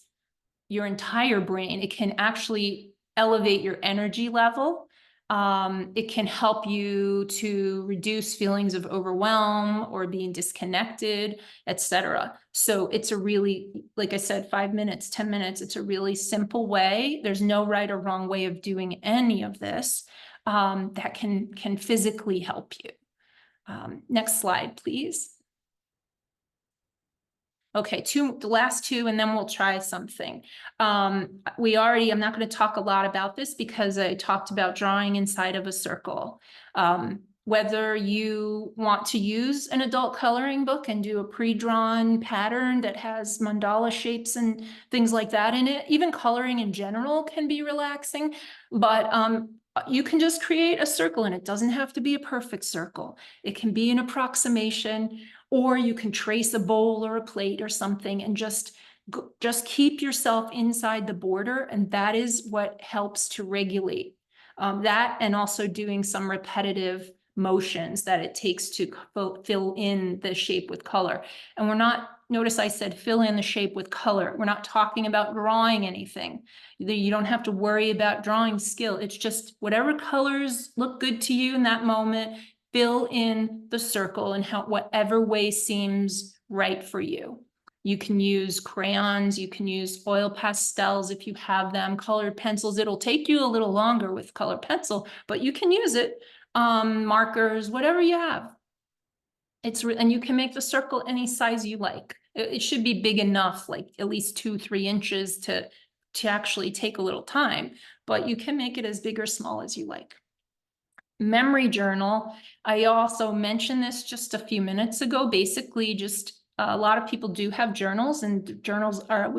your entire brain. It can actually elevate your energy level. It can help you to reduce feelings of overwhelm or being disconnected, etc. So it's a really, like I said, 5 minutes, 10 minutes. It's a really simple way. There's no right or wrong way of doing any of this that can physically help you. Next slide, please. Okay, the last two, and then we'll try something. I'm not going to talk a lot about this because I talked about drawing inside of a circle. Whether you want to use an adult coloring book and do a pre-drawn pattern that has mandala shapes and things like that in it, even coloring in general can be relaxing, but you can just create a circle, and it doesn't have to be a perfect circle. It can be an approximation, or you can trace a bowl or a plate or something and just just keep yourself inside the border, and that is what helps to regulate that, and also doing some repetitive motions that it takes to fill in the shape with color. And we're not, notice I said fill in the shape with color. We're not talking about drawing anything. You don't have to worry about drawing skill. It's just whatever colors look good to you in that moment, fill in the circle in whatever way seems right for you. You can use crayons, you can use oil pastels if you have them, colored pencils. It'll take you a little longer with colored pencil, but you can use it. Markers, whatever you have. And you can make the circle any size you like. It should be big enough, like at least 2-3 inches to actually take a little time, but you can make it as big or small as you like. Memory journal. I also mentioned this just a few minutes ago. Basically, just a lot of people do have journals, and journals are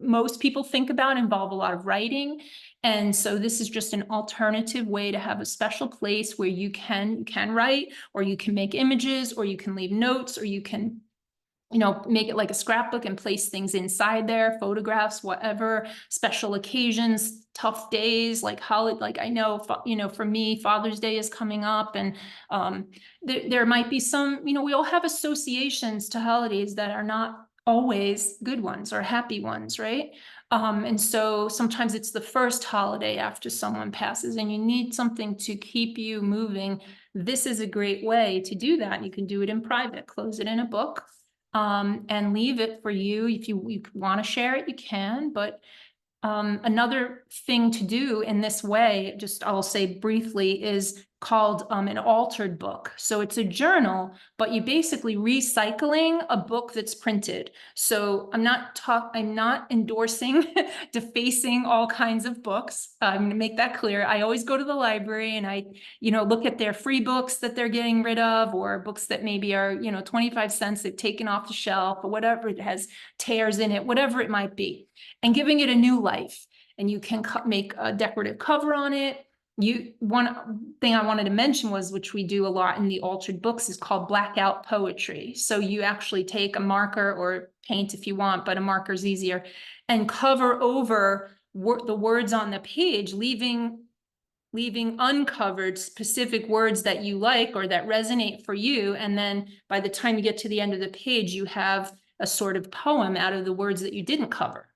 most people think about involve a lot of writing. And so this is just an alternative way to have a special place where you can write, or you can make images, or you can leave notes, or you can, make it like a scrapbook and place things inside there, photographs, whatever, special occasions, tough days, like I know, for me, Father's Day is coming up, and there might be some, we all have associations to holidays that are not always good ones or happy ones, right? And so sometimes it's the first holiday after someone passes and you need something to keep you moving. This is a great way to do that. You can do it in private, close it in a book, and leave it for you. If you want to share it, you can, but another thing to do in this way, just I'll say briefly, is called an altered book. So it's a journal, but you basically recycling a book that's printed. So I'm not endorsing defacing all kinds of books. I'm going to make that clear. I always go to the library and I, look at their free books that they're getting rid of, or books that maybe are, 25 cents they've taken off the shelf, or whatever, it has tears in it, whatever it might be, and giving it a new life. And you can make a decorative cover on it. One thing I wanted to mention was, which we do a lot in the altered books, is called blackout poetry. So you actually take a marker, or paint if you want, but a marker is easier, and cover over the words on the page, leaving uncovered specific words that you like or that resonate for you. And then by the time you get to the end of the page, you have a sort of poem out of the words that you didn't cover.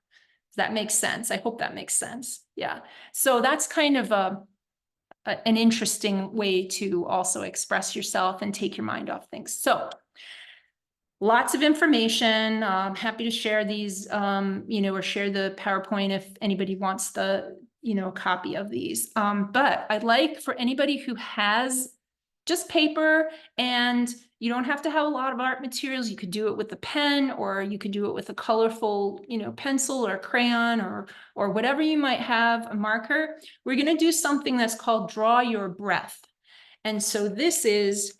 Does that make sense? I hope that makes sense. Yeah. So that's kind of an interesting way to also express yourself and take your mind off things. So lots of information. I'm happy to share these, or share the PowerPoint if anybody wants the, copy of these. But I'd like for anybody who has just paper, and you don't have to have a lot of art materials. You could do it with a pen, or you could do it with a colorful, pencil or crayon, or whatever you might have, a marker. We're going to do something that's called draw your breath. And so this is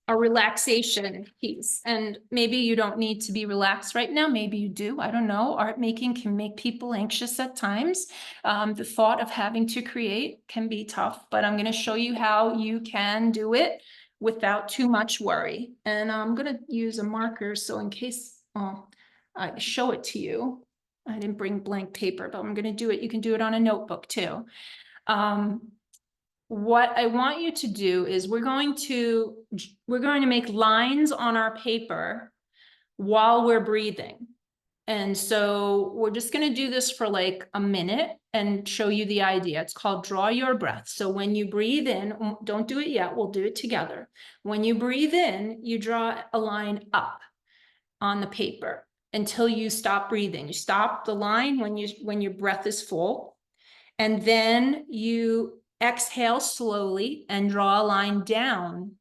a relaxation piece. And maybe you don't need to be relaxed right now. Maybe you do. I don't know. Art making can make people anxious at times. The thought of having to create can be tough, but I'm going to show you how you can do it without too much worry. And I'm going to use a marker. So in case I show it to you, I didn't bring blank paper, but I'm going to do it. You can do it on a notebook too. What I want you to do is we're going to make lines on our paper while we're breathing. And so we're just going to do this for like a minute and show you the idea. It's called draw your breath. So when you breathe in, don't do it yet, we'll do it together. When you breathe in, you draw a line up on the paper until you stop breathing. You stop the line when your breath is full, and then you exhale slowly and draw a line down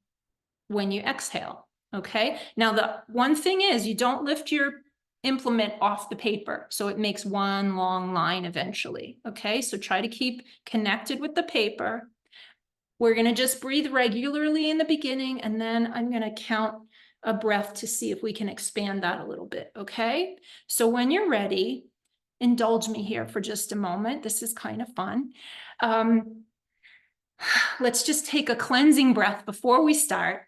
when you exhale. Okay. Now, the one thing is you don't lift your implement off the paper, so it makes one long line eventually. Okay. So try to keep connected with the paper. We're going to just breathe regularly in the beginning, and then I'm going to count a breath to see if we can expand that a little bit. Okay. So when you're ready, indulge me here for just a moment. This is kind of fun. Let's just take a cleansing breath before we start.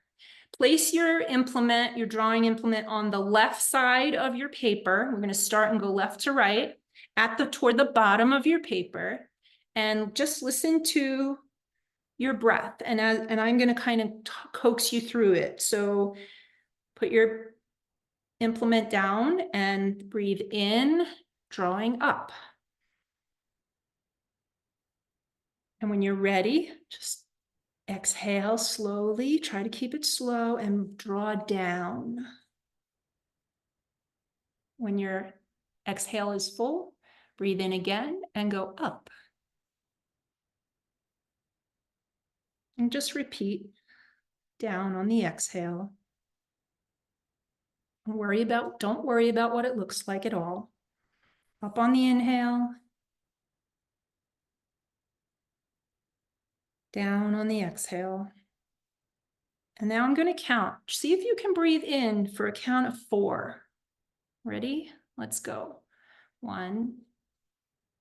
place your implement, your drawing implement, on the left side of your paper. We're going to start and go left to right toward the bottom of your paper, and just listen to your breath. And I'm going to kind of coax you through it. So put your implement down and breathe in, drawing up. And when you're ready, just exhale slowly, try to keep it slow, and draw down. When your exhale is full, breathe in again and go up. And just repeat, down on the exhale. Don't worry about what it looks like at all. Up on the inhale. Down on the exhale. And now I'm going to count. See if you can breathe in for a count of 4. Ready? Let's go. 1,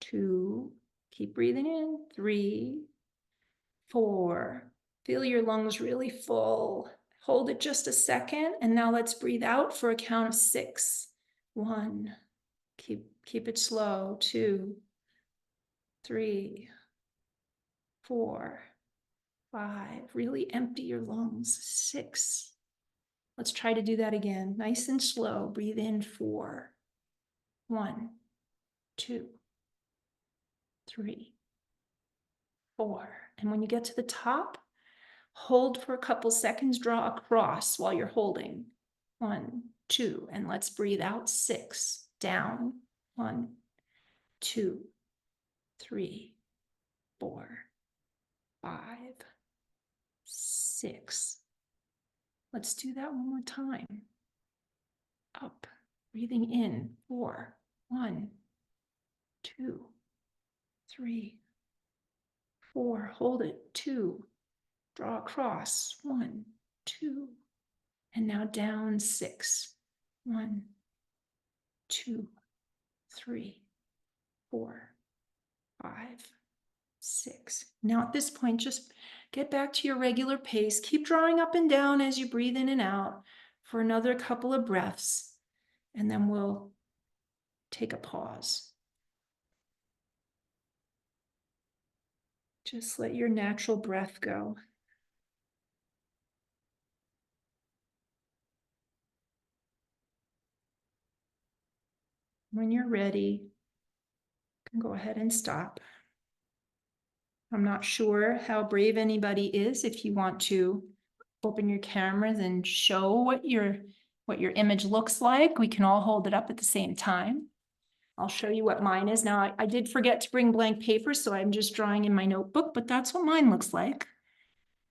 2, keep breathing in. 3, 4. Feel your lungs really full. Hold it just a second. And now let's breathe out for a count of 6. 1, keep it slow. 2, 3, 4, 5. Really empty your lungs. 6. Let's try to do that again. Nice and slow. Breathe in 4. 1, 2, 3, 4. And when you get to the top, hold for a couple seconds, draw a cross while you're holding. 1, 2, and let's breathe out 6. Down. 1, 2, 3, 4, 5, 6. Let's do that one more time. Up. Breathing in. 4. 1, 2, 3, 4. Hold it. 2. Draw across. 1, 2. And now down 6. 1, 2, 3, 4, 5, 6. Now at this point, just get back to your regular pace. Keep drawing up and down as you breathe in and out for another couple of breaths. And then we'll take a pause. Just let your natural breath go. When you're ready, you can go ahead and stop. I'm not sure how brave anybody is. If you want to open your cameras and show what your image looks like, we can all hold it up at the same time. I'll show you what mine is. Now, I did forget to bring blank paper, so I'm just drawing in my notebook, but that's what mine looks like.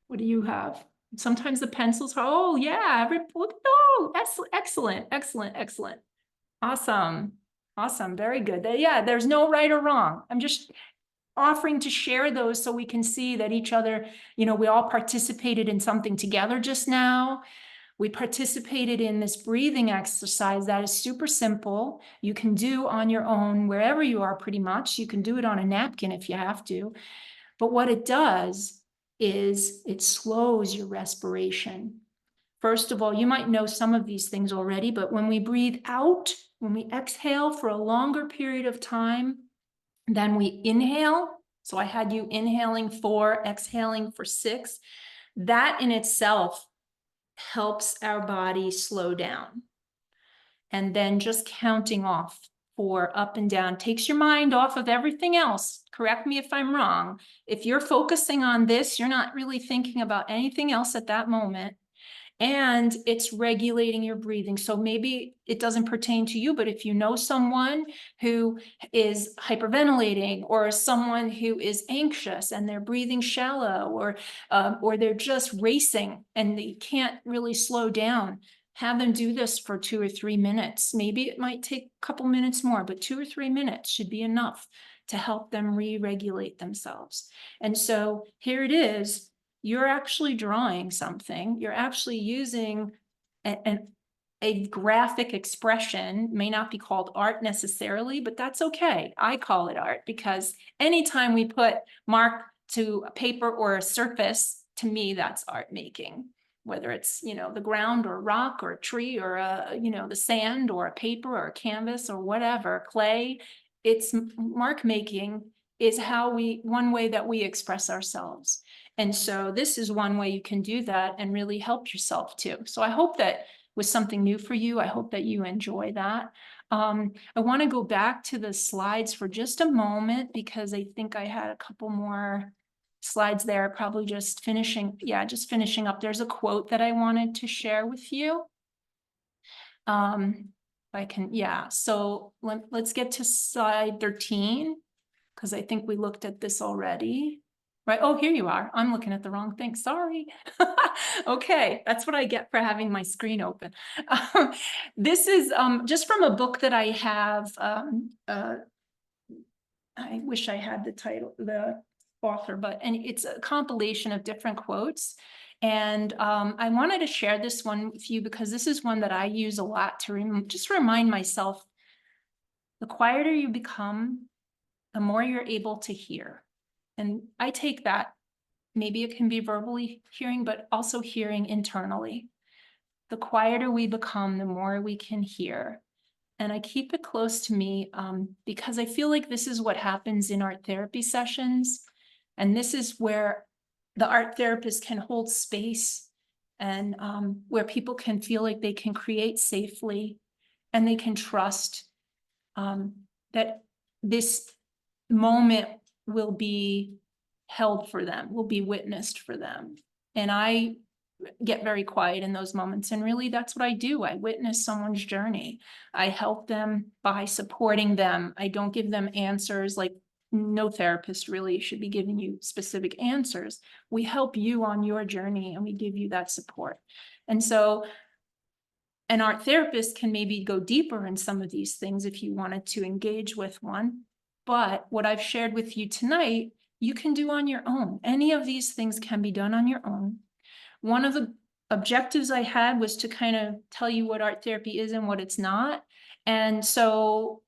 What do you have? Sometimes the pencils are, oh yeah, oh, excellent, excellent, excellent. Awesome, awesome, very good. Yeah, there's no right or wrong. I'm just offering to share those so we can see that each other, we all participated in something together just now. We participated in this breathing exercise that is super simple. You can do on your own wherever you are pretty much. You can do it on a napkin if you have to. But what it does is it slows your respiration. First of all, you might know some of these things already, but when we breathe out, when we exhale for a longer period of time than we inhale, so I had you inhaling 4, exhaling for 6, that in itself helps our body slow down. And then just counting off 4 up and down takes your mind off of everything else. Correct me if I'm wrong. If you're focusing on this, you're not really thinking about anything else at that moment. And it's regulating your breathing. So maybe it doesn't pertain to you, but if you know someone who is hyperventilating, or someone who is anxious and they're breathing shallow, or they're just racing and they can't really slow down, have them do this for 2 or 3 minutes. Maybe it might take a couple minutes more, but 2 or 3 minutes should be enough to help them re-regulate themselves. And so here it is. You're actually drawing something. You're actually using a graphic expression. May not be called art necessarily, but that's okay. I call it art because anytime we put mark to a paper or a surface, to me, that's art making. whether it's, the ground or a rock or a tree or the sand or a paper or a canvas or whatever, clay. It's mark making is one way that we express ourselves. And so this is one way you can do that and really help yourself too. So I hope that was something new for you. I hope that you enjoy that. I want to go back to the slides for just a moment because I think I had a couple more slides there, probably just finishing up. There's a quote that I wanted to share with you. So let's get to slide 13 because I think we looked at this already. Right. Oh, here you are. I'm looking at the wrong thing. Sorry. Okay. That's what I get for having my screen open. This is just from a book that I have. I wish I had the title, the author, and it's a compilation of different quotes. And I wanted to share this one with you because this is one that I use a lot to just remind myself, the quieter you become, the more you're able to hear. And I take that, maybe it can be verbally hearing, but also hearing internally. The quieter we become, the more we can hear. And I keep it close to me because I feel like this is what happens in art therapy sessions. And this is where the art therapist can hold space and where people can feel like they can create safely and they can trust that this moment will be held for them, will be witnessed for them. And I get very quiet in those moments. And really, that's what I do. I witness someone's journey. I help them by supporting them. I don't give them answers. Like, no therapist really should be giving you specific answers. We help you on your journey and we give you that support. And so an art therapist can maybe go deeper in some of these things if you wanted to engage with one. But what I've shared with you tonight, you can do on your own. Any of these things can be done on your own. One of the objectives I had was to kind of tell you what art therapy is and what it's not. And so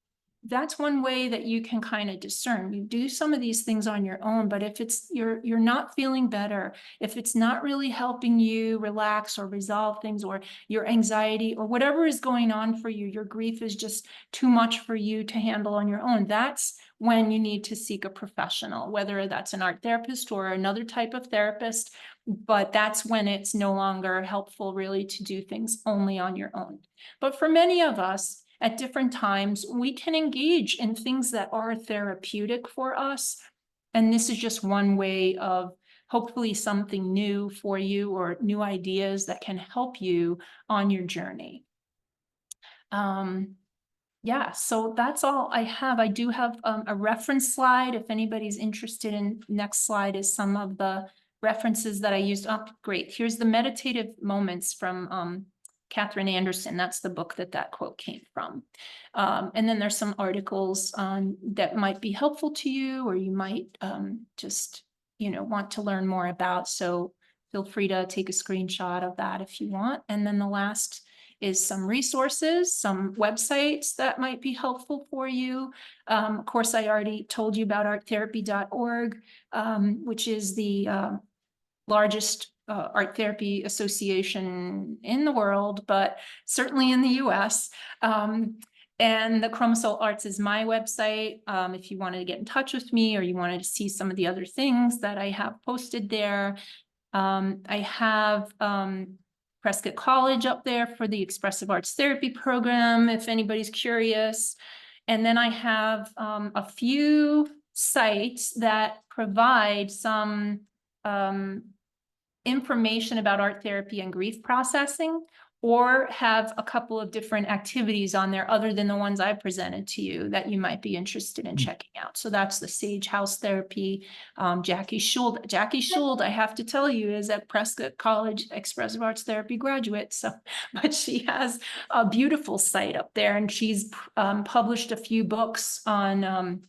that's one way that you can kind of discern. You do some of these things on your own, but if it's you're not feeling better, if it's not really helping you relax or resolve things, or your anxiety or whatever is going on for you, your grief is just too much for you to handle on your own, that's when you need to seek a professional, whether that's an art therapist or another type of therapist. But that's when it's no longer helpful really to do things only on your own. But for many of us, at different times, we can engage in things that are therapeutic for us. And this is just one way of hopefully something new for you or new ideas that can help you on your journey. Yeah, so that's all I have. I do have a reference slide. If anybody's interested in, next slide is some of the references that I used. Oh, great. Here's the meditative moments from Catherine Anderson. That's the book that quote came from. And then there's some articles that might be helpful to you, or you might just, want to learn more about. So feel free to take a screenshot of that if you want. And then the last is some resources, some websites that might be helpful for you. Of course, I already told you about arttherapy.org, which is the largest art therapy association in the world, but certainly in the US. And the Chromosol Arts is my website. If you wanted to get in touch with me or you wanted to see some of the other things that I have posted there. I have Prescott College up there for the expressive arts therapy program, if anybody's curious. And then I have a few sites that provide some information about art therapy and grief processing, or have a couple of different activities on there other than the ones I presented to you that you might be interested in checking out. So that's the Sage House Therapy. Jackie Schuld, I have to tell you, is at Prescott College Expressive Arts Therapy graduate. So, but she has a beautiful site up there, and she's published a few books on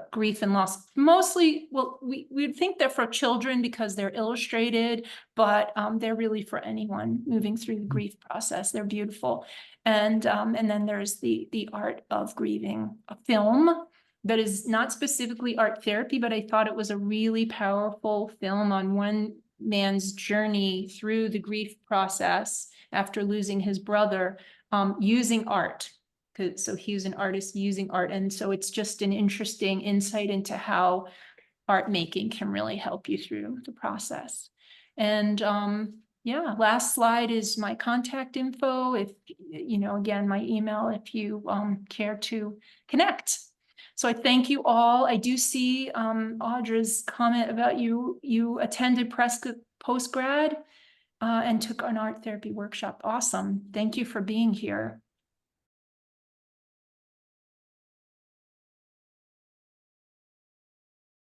grief and loss. Mostly, well, we'd think they're for children because they're illustrated, but they're really for anyone moving through the grief process. They're beautiful. And then there's the Art of Grieving, a film that is not specifically art therapy, but I thought it was a really powerful film on one man's journey through the grief process after losing his brother, using art. So he was an artist using art. And so it's just an interesting insight into how art making can really help you through the process. And yeah, last slide is my contact info. If, you know, again, my email, if you care to connect. So I thank you all. I do see Audra's comment about you attended Prescott postgrad and took an art therapy workshop. Awesome. Thank you for being here.